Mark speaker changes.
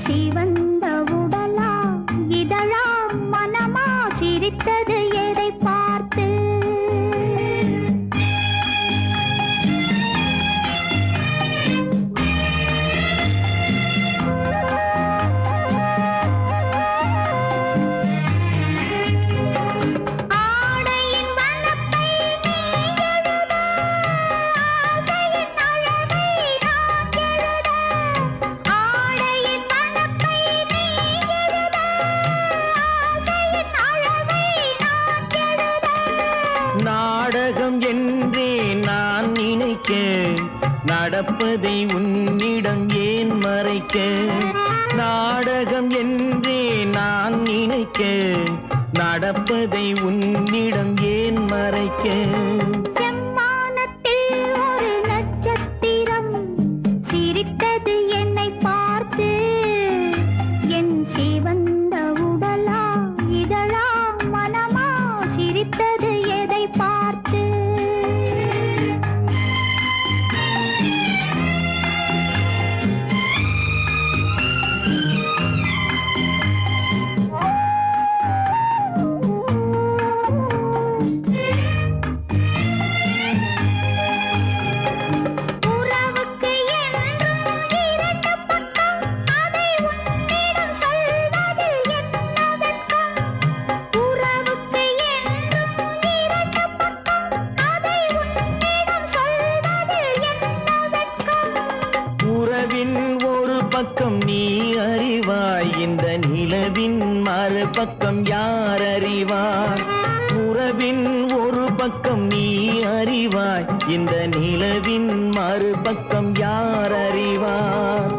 Speaker 1: சிவந்த உடலா இதழா மனமா சிரித்தது எதை பார்த்து
Speaker 2: நாடகம் என்றே நான் நினைக்க நடப்பதை உன்னிடம் ஏன் மறைக்க நாடகம் என்றே நான் நினைக்க நடப்பதை உன்னிடம் ஏன் மறைக்க
Speaker 1: செம்மானத்தில் ஒரு நட்சத்திரம் சிரித்தது என்னை பார்த்து என் சிவந்த உடலா இதழா மனமா சிரித்தது எதை பார்த்து
Speaker 2: ஒரு பக்கம் நீ அறிவாய் இந்த நிலவின் மறுபக்கம் யார் அறிவார் உறவின் ஒரு பக்கம் நீ அறிவாய் இந்த நிலவின் மறுபக்கம் யார் அறிவார்